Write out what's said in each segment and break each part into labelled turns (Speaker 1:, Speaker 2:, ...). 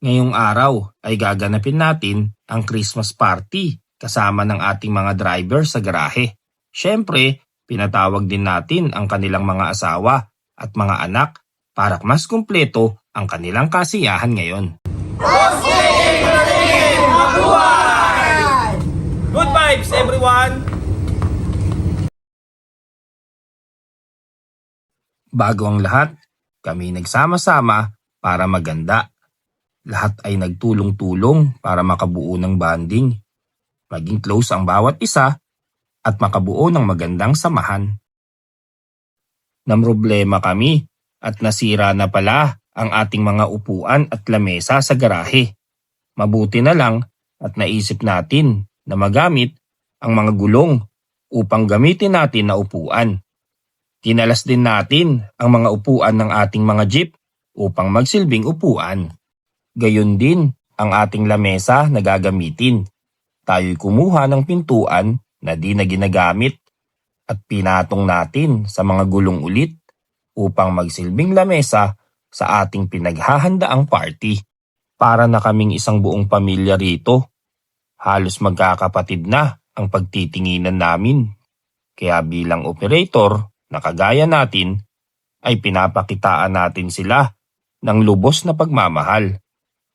Speaker 1: Ngayong araw ay gaganapin natin ang Christmas party kasama ng ating mga driver sa garahe. Siyempre, pinatawag din natin ang kanilang mga asawa at mga anak para mas kumpleto ang kanilang kasiyahan ngayon. Good vibes everyone! Bago ang lahat, kami nagsama-sama para maganda. Lahat ay nagtulong-tulong para makabuo ng bonding, maging close ang bawat isa at makabuo ng magandang samahan. Namroblema kami at nasira na pala ang ating mga upuan at lamesa sa garahe. Mabuti na lang at naisip natin na magamit ang mga gulong upang gamitin natin na upuan. Tinalas din natin ang mga upuan ng ating mga jeep upang magsilbing upuan. Gayon din ang ating lamesa na gagamitin. Tayo'y kumuha ng pintuan na di na ginagamit at pinatong natin sa mga gulong ulit upang magsilbing lamesa sa ating pinaghahandaang party. Para na kaming isang buong pamilya rito. Halos magkakapatid na ang pagtitinginan namin. Kaya bilang operator na kagaya natin ay pinapakitaan natin sila ng lubos na pagmamahal.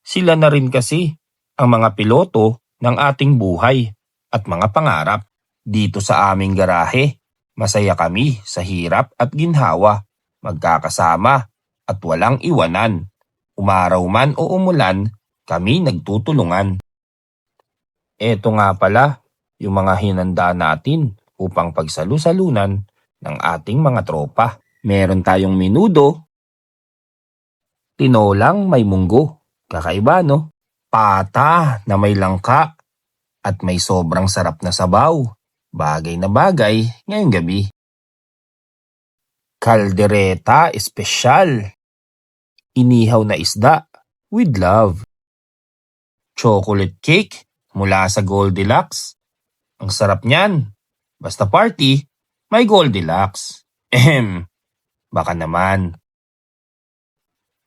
Speaker 1: Sila na rin kasi ang mga piloto ng ating buhay at mga pangarap. Dito sa aming garahe, masaya kami sa hirap at ginhawa, magkakasama at walang iwanan. Umaraw man o umulan, kami nagtutulungan. Eto nga pala yung mga hinanda natin upang pagsalu-salunan ng ating mga tropa. Meron tayong menudo, tinolang may munggo. Kakaiba no? Pata na may langka at may sobrang sarap na sabaw. Bagay na bagay ngayong gabi. Kaldereta espesyal. Inihaw na isda with love. Chocolate cake mula sa Goldilocks. Ang sarap niyan. Basta party, may Goldilocks. Baka naman.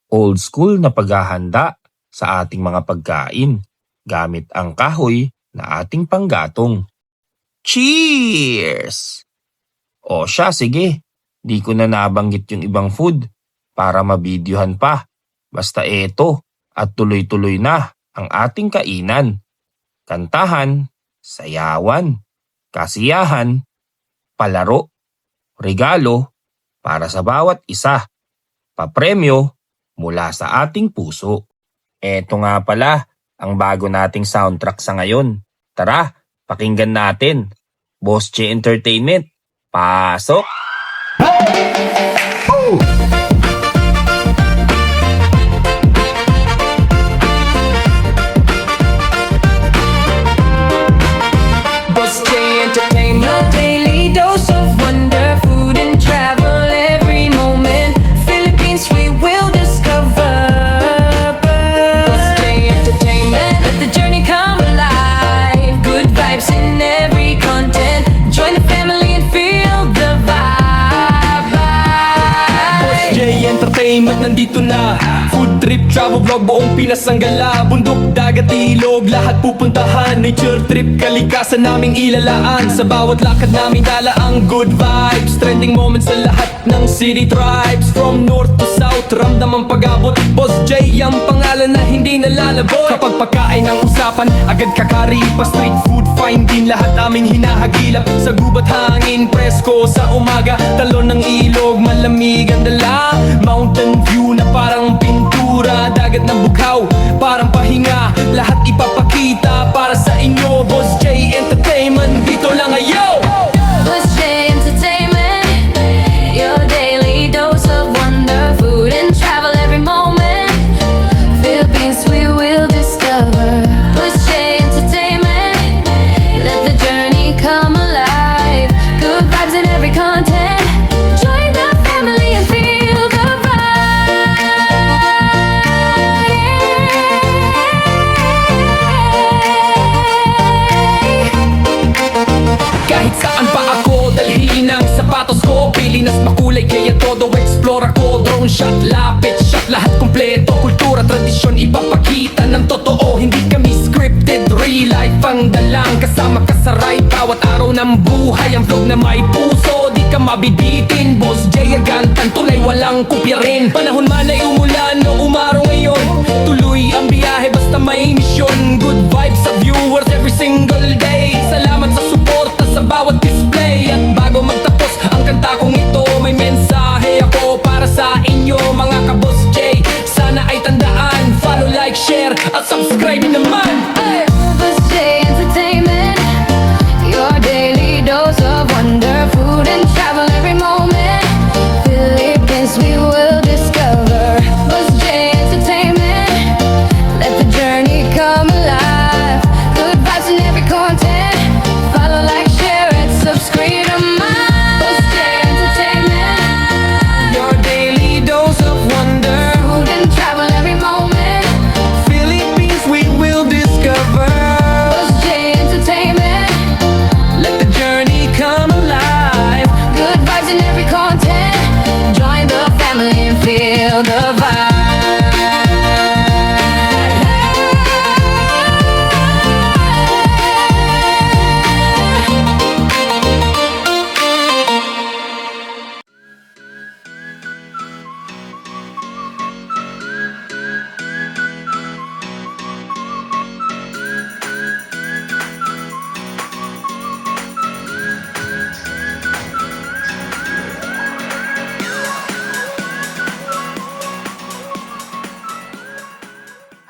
Speaker 1: Old school na paghahanda sa ating mga pagkain gamit ang kahoy na ating panggatong. Cheers! O siya, sige. Di ko na nabanggit yung ibang food para mabidyohan pa. Basta eto at tuloy-tuloy na ang ating kainan. Kantahan, sayawan, kasiyahan, palaro, regalo para sa bawat isa. Papremyo mula sa ating puso. Eto nga pala ang bago nating soundtrack sa ngayon. Tara, pakinggan natin. Boss J Entertainment, pasok!
Speaker 2: Boss J Entertainment, daily dose of wonder, food and travel every moment. Philippines we will discover. Boss J Entertainment, let the journey come alive. Good vibes in every content. Join the family and feel the vibe.
Speaker 3: Boss J Entertainment nandito na. Food trip, travel vlog, buong Pinas ang gala. Bundok, dagat, ilog, lahat pupuntahan. Nature trip, kalikasan naming ilalaan. Sa bawat lakad namin dala ang good vibes. Trending moments sa lahat ng city tribes. From north to south, ramdam ang pag-abot. Boss J ang pangalan na hindi nalalabot. Kapag pagkain ang usapan, agad kakari pa. Street food, fine din, lahat aming hinahagilap. Sa gubat hangin, presko sa umaga. Talon ng ilog, malamig ang dala. Mountain view na parang pintura. Dagat na bughaw, parang pahinga. Lahat ipapakita para sa inyo. Boss J Entertainment, dito lang ngayon.
Speaker 2: Boss J Entertainment, your daily dose of wonder, food and travel every moment. Philippines we will discover. Boss J Entertainment, let the journey come alive. Good vibes in every content. Join the family and feel the vibe.
Speaker 3: Kahit saan pa ako dalhin ang sapatos ko. Pilinas makulay kaya todo explore ako. Drone shot, lapit shot, lahat kompleto. Kwento, kultura, tradisyon, ipapakita ng totoo. Hindi kami scripted, real life ang dalang. Kasama ka sa ride, bawat araw ng buhay. Ang vlog na may puso, di ka mabibitin. Boss J Agantan, tunay walang kupya rin. Panahon man ay umulan o umaraw ngayon, tuloy ang biyahe basta may misyon. Good vibes sa viewers every single day. Salamat sa suporta sa bawat display. At bago magtapos ang kanta kong ito, may mensahe ako para sa inyo mga ka-Boss J. Sana ay tandaan, follow, like, share at subscribe naman.
Speaker 2: Hey, Boss J Entertainment, your daily dose of wonder, food and travel every moment. Philippines we will discover. Boss J Entertainment, let the journey come alive. Good vibes in every content. Follow, like, share, and subscribe to mine. Boss J Entertainment,
Speaker 3: Your daily dose of wonder,
Speaker 2: food and travel every moment.
Speaker 3: Philippines we will discover.
Speaker 2: Boss J Entertainment,
Speaker 3: Let the journey come alive.
Speaker 2: good vibes in every content. Join the family and feel the vibe.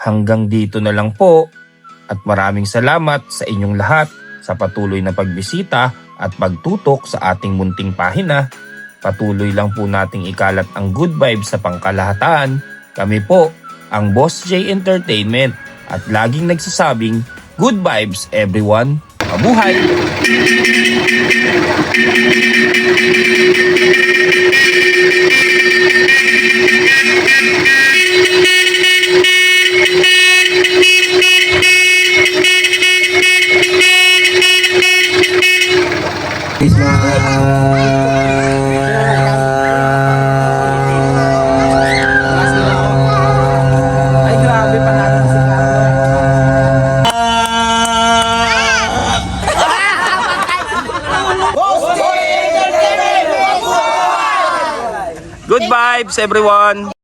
Speaker 1: Hanggang dito na lang po at maraming salamat sa inyong lahat sa patuloy na pagbisita at pagtutok sa ating munting pahina. Patuloy lang po nating ikalat ang good vibes sa pangkalahatan. Kami po ang Boss J Entertainment at laging nagsasabing good vibes everyone. Mabuhay!
Speaker 4: Ay, grabe pa natin si
Speaker 1: Good vibes everyone!